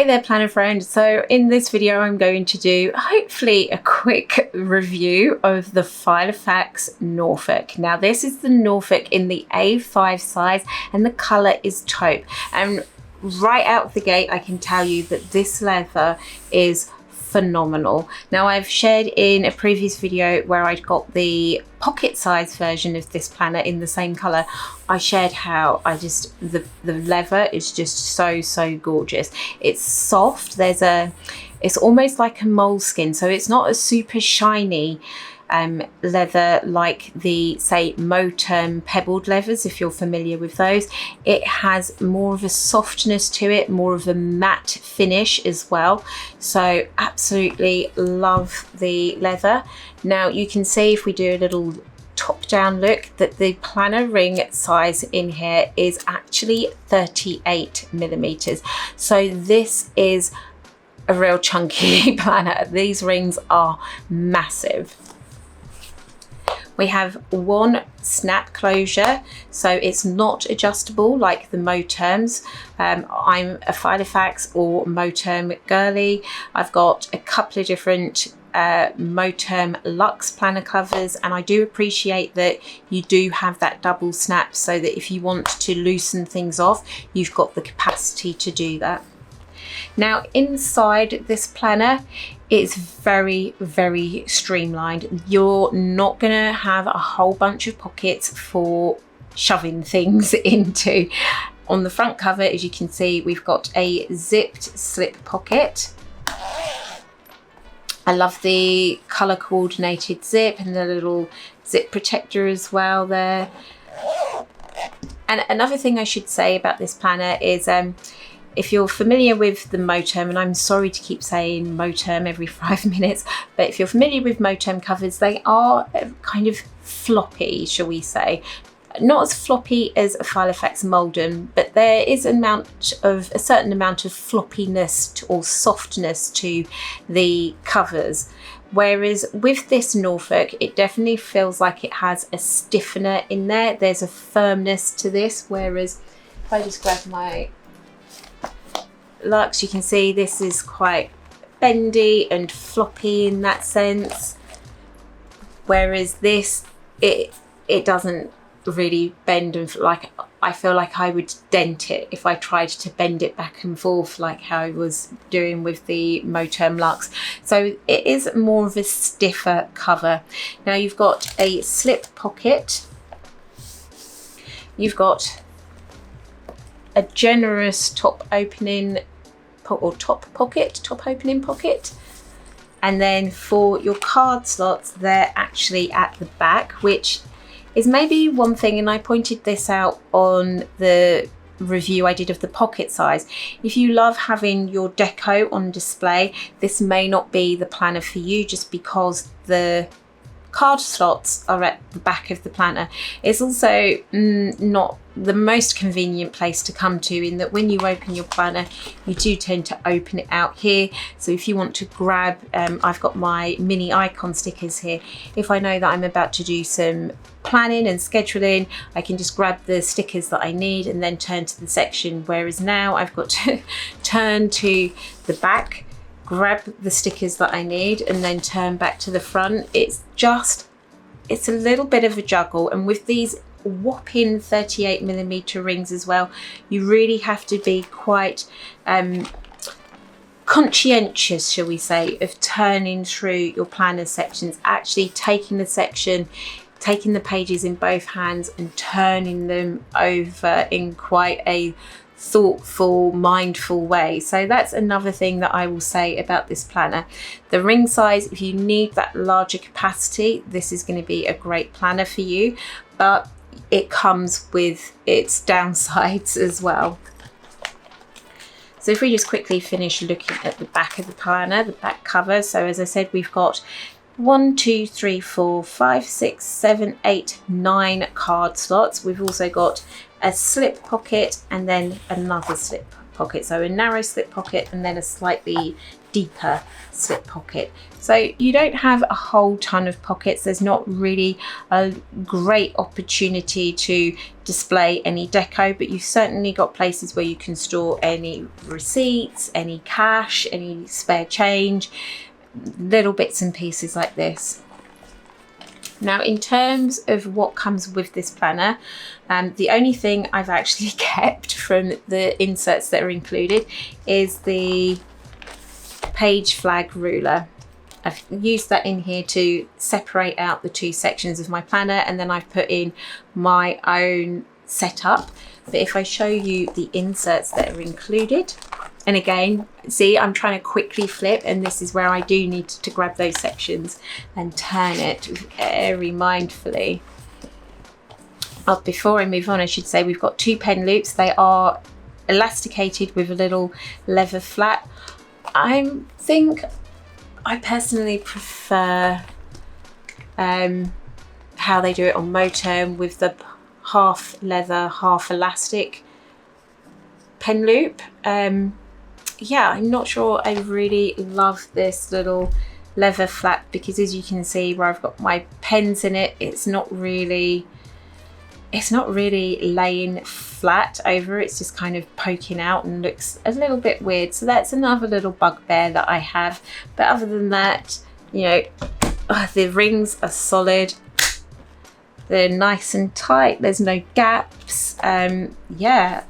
there planner friend. So in this video I'm going to do hopefully a quick review of the Filofax Norfolk. Now this is the Norfolk in the A5 size and the colour is taupe, and right out of the gate I can tell you that this leather is phenomenal. Now I've shared in a previous video where I got the pocket size version of this planner in the same color. I shared how the leather is just so gorgeous. It's soft, it's almost like a moleskin, so it's not a super shiny leather like the, say, Moterm pebbled leathers, if you're familiar with those. It has more of a softness to it, more of a matte finish as well. So absolutely love the leather. Now you can see, if we do a little top down look, that the planner ring size in here is actually 38 millimeters. So this is a real chunky planner. These rings are massive. We have one snap closure, so it's not adjustable like the Moterms. I'm a Filofax or Moterm girly. I've got a couple of different Moterm Luxe planner covers, and I do appreciate that you do have that double snap so that if you want to loosen things off, you've got the capacity to do that. Now inside this planner, it's very streamlined. You're not gonna have a whole bunch of pockets for shoving things into. On the front cover, as you can see, we've got a zipped slip pocket. I love the color coordinated zip and the little zip protector as well there. And another thing I should say about this planner is if you're familiar with the Moterm, and I'm sorry to keep saying Moterm every 5 minutes, but if you're familiar with Moterm covers, they are kind of floppy, shall we say. Not as floppy as a Filofax Moldham, but there is a certain amount of floppiness or softness to the covers. Whereas with this Norfolk, it definitely feels like it has a stiffener in there. There's a firmness to this, whereas if I just grab my Luxe, you can see this is quite bendy and floppy in that sense, whereas this, it doesn't really bend, and like I feel like I would dent it if I tried to bend it back and forth like how I was doing with the Moterm Luxe. So it is more of a stiffer cover. Now you've got a slip pocket, you've got a generous top opening or top opening pocket, and then for your card slots, they're actually at the back, which is maybe one thing, and I pointed this out on the review I did of the pocket size. If you love having your deco on display, this may not be the planner for you, just because the card slots are at the back of the planner. It's also not the most convenient place to come to, in that when you open your planner, you do tend to open it out here. So if you want to grab, I've got my mini icon stickers here. If I know that I'm about to do some planning and scheduling, I can just grab the stickers that I need and then turn to the section. Whereas now I've got to turn to the back, grab the stickers that I need, and then turn back to the front. It's a little bit of a juggle, and with these whopping 38 millimeter rings as well, you really have to be quite conscientious, shall we say, of turning through your planner sections, actually taking the pages in both hands and turning them over in quite a thoughtful, mindful way. So that's another thing that I will say about this planner. The ring size, if you need that larger capacity, this is going to be a great planner for you, but it comes with its downsides as well. So if we just quickly finish looking at the back of the planner, the back cover. So as I said, we've got 1, 2, 3, 4, 5, 6, 7, 8, 9 card slots. We've also got a slip pocket and then another slip pocket. So a narrow slip pocket and then a slightly deeper slip pocket. So you don't have a whole ton of pockets. There's not really a great opportunity to display any deco, but you've certainly got places where you can store any receipts, any cash, any spare change, little bits and pieces like this. Now, in terms of what comes with this planner, the only thing I've actually kept from the inserts that are included is the page flag ruler. I've used that in here to separate out the two sections of my planner, and then I've put in my own setup. But if I show you the inserts that are included, and again, see, I'm trying to quickly flip, and this is where I do need to grab those sections and turn it very mindfully. Oh, before I move on, I should say we've got 2 pen loops. They are elasticated with a little leather flap. I think I personally prefer how they do it on Moterm with the half leather, half elastic pen loop. Yeah, I'm not sure I really love this little leather flap, because as you can see where I've got my pens in it, it's not really laying flat over. It's just kind of poking out and looks a little bit weird. So that's another little bugbear that I have. But other than that, you know, the rings are solid. They're nice and tight. There's no gaps. Yeah,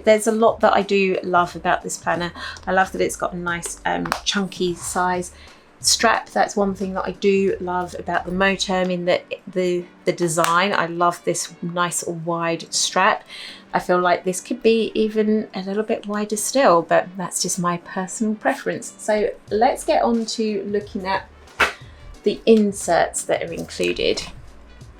there's a lot that I do love about this planner. I love that it's got a nice chunky size strap. That's one thing that I do love about the Moterm, in that the design. I love this nice wide strap. I feel like this could be even a little bit wider still, but that's just my personal preference. So let's get on to looking at the inserts that are included.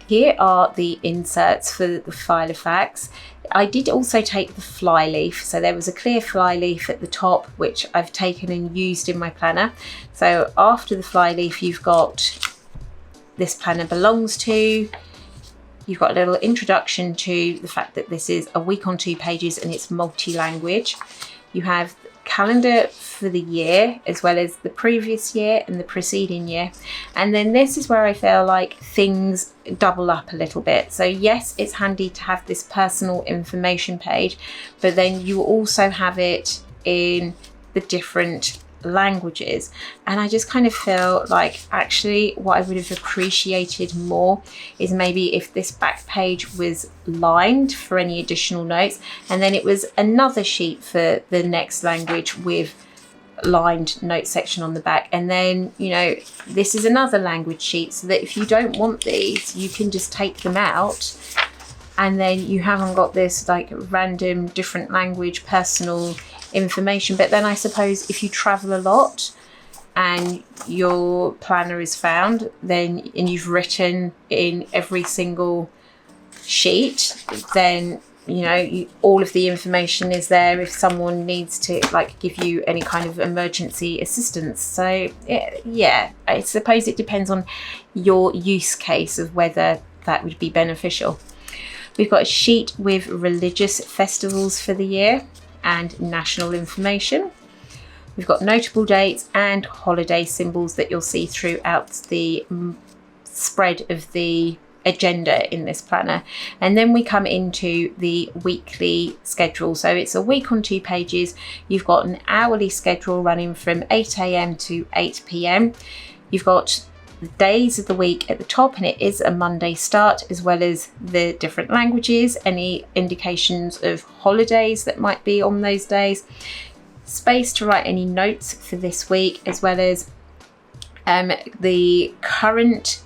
Here are the inserts for the Filofax. I did also take the fly leaf, so there was a clear fly leaf at the top which I've taken and used in my planner. So after the fly leaf, you've got "This planner belongs to." You've got a little introduction to the fact that this is a week on 2 pages and it's multi-language. You have calendar for the year, as well as the previous year and the preceding year. And then this is where I feel like things double up a little bit. So yes, it's handy to have this personal information page, but then you also have it in the different languages. And I just kind of feel like actually what I would have appreciated more is maybe if this back page was lined for any additional notes, and then it was another sheet for the next language with lined note section on the back, and then, you know, this is another language sheet, so that if you don't want these, you can just take them out, and then you haven't got this like random different language personal information. But then I suppose if you travel a lot and your planner is found, then, and you've written in every single sheet, then, you know, all of the information is there if someone needs to like give you any kind of emergency assistance. So yeah, I suppose it depends on your use case of whether that would be beneficial. We've got a sheet with religious festivals for the year and national information. We've got notable dates and holiday symbols that you'll see throughout the spread of the agenda in this planner. And then we come into the weekly schedule. So it's a week on 2 pages. You've got an hourly schedule running from 8 AM to 8 PM. You've got the days of the week at the top, and it is a Monday start, as well as the different languages, any indications of holidays that might be on those days, space to write any notes for this week, as well as the current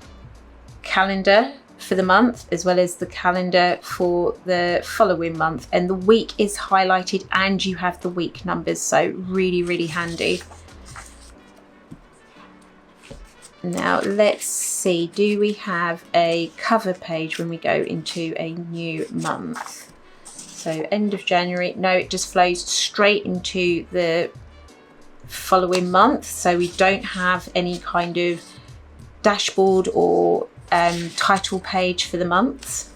calendar for the month, as well as the calendar for the following month. And the week is highlighted and you have the week numbers, so really, really handy. Now let's see, do we have a cover page when we go into a new month? So end of January, no, it just flows straight into the following month. So we don't have any kind of dashboard or title page for the months.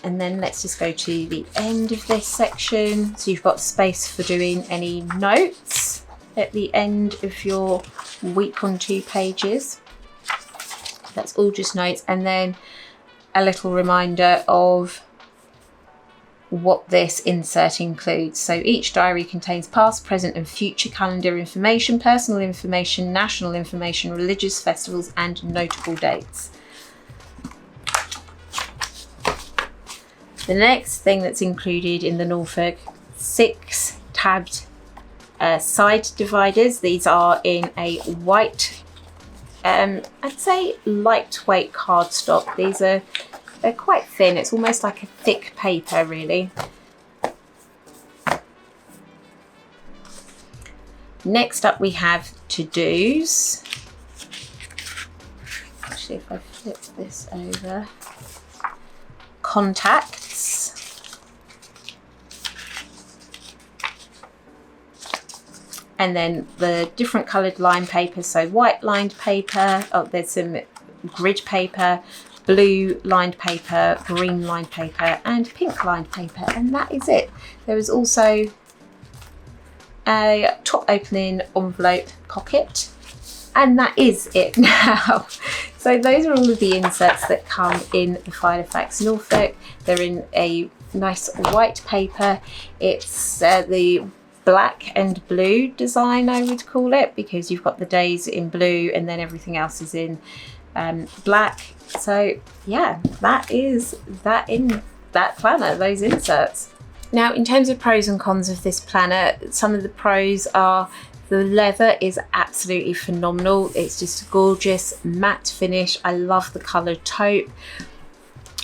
And then let's just go to the end of this section. So you've got space for doing any notes at the end of your week on 2 pages. That's all just notes. And then a little reminder of what this insert includes. So each diary contains past, present and future calendar information, personal information, national information, religious festivals and notable dates. The next thing that's included in the Norfolk, 6 tabbed side dividers. These are in a white, I'd say lightweight cardstock. They're quite thin. It's almost like a thick paper, really. Next up we have to-dos. Actually, if I flip this over, contacts, and then the different coloured line paper. So white lined paper, oh, there's some grid paper, blue lined paper, green lined paper and pink lined paper, and that is it. There is also a top opening envelope pocket, and that is it now. So those are all of the inserts that come in the Filofax Norfolk. They're in a nice white paper. It's the black and blue design, I would call it, because you've got the days in blue and then everything else is in black. So yeah, that is that in that planner, those inserts. Now, in terms of pros and cons of this planner, some of the pros are the leather is absolutely phenomenal. It's just a gorgeous matte finish. I love the colour taupe.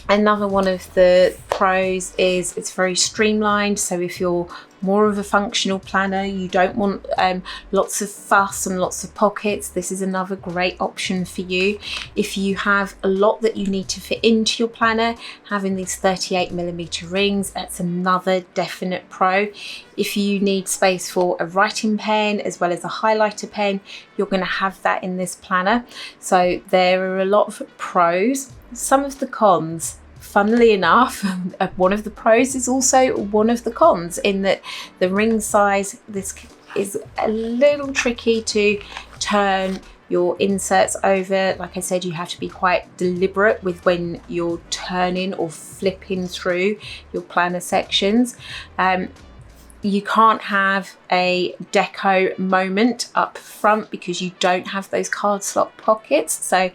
Another one of the pros is it's very streamlined. So if you're more of a functional planner, you don't want lots of fuss and lots of pockets, this is another great option for you. If you have a lot that you need to fit into your planner, having these 38mm rings, that's another definite pro. If you need space for a writing pen as well as a highlighter pen, you're going to have that in this planner. So there are a lot of pros. Some of the cons, funnily enough, one of the pros is also one of the cons, in that the ring size, this is a little tricky to turn your inserts over. Like I said, you have to be quite deliberate with when you're turning or flipping through your planner sections. You can't have a deco moment up front because you don't have those card slot pockets. So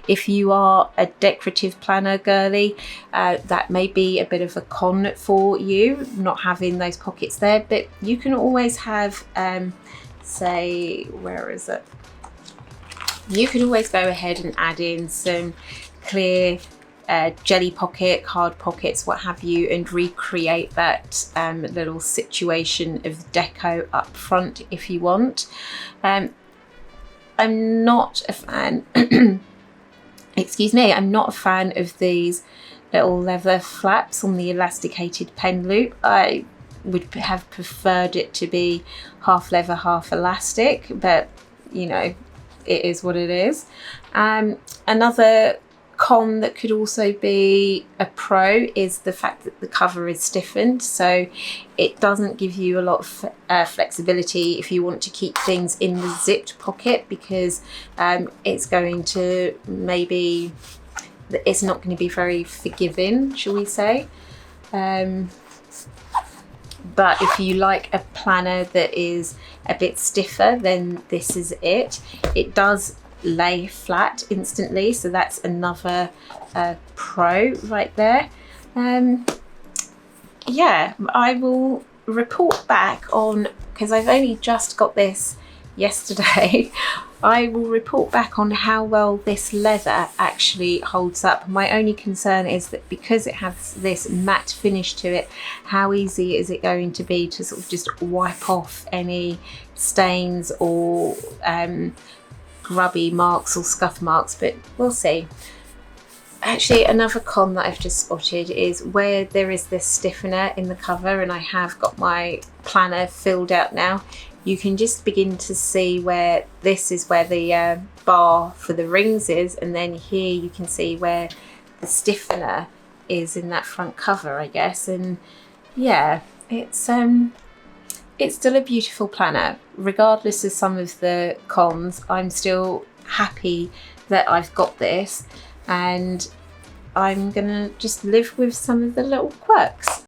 if you are a decorative planner girly, that may be a bit of a con for you, not having those pockets there. But you can always have, say, where is it? You can always go ahead and add in some clear jelly pocket, card pockets, what have you, and recreate that little situation of deco up front if you want. I'm not a fan excuse me, I'm not a fan of these little leather flaps on the elasticated pen loop. I would have preferred it to be half leather, half elastic, but you know, it is what it is. Another con that could also be a pro is the fact that the cover is stiffened, so it doesn't give you a lot of flexibility if you want to keep things in the zipped pocket, because it's going to it's not going to be very forgiving, shall we say. But if you like a planner that is a bit stiffer, then this is it. It does lay flat instantly, so that's another pro right there. Yeah, I will report back on, because I've only just got this yesterday. I will report back on how well this leather actually holds up. My only concern is that because it has this matte finish to it, how easy is it going to be to sort of just wipe off any stains or grubby marks or scuff marks, but we'll see. Actually, another con that I've just spotted is where there is this stiffener in the cover, and I have got my planner filled out now. You can just begin to see where this is where the bar for the rings is, and then here you can see where the stiffener is in that front cover, I guess. And yeah, it's still a beautiful planner. Regardless of some of the cons, I'm still happy that I've got this, and I'm gonna just live with some of the little quirks.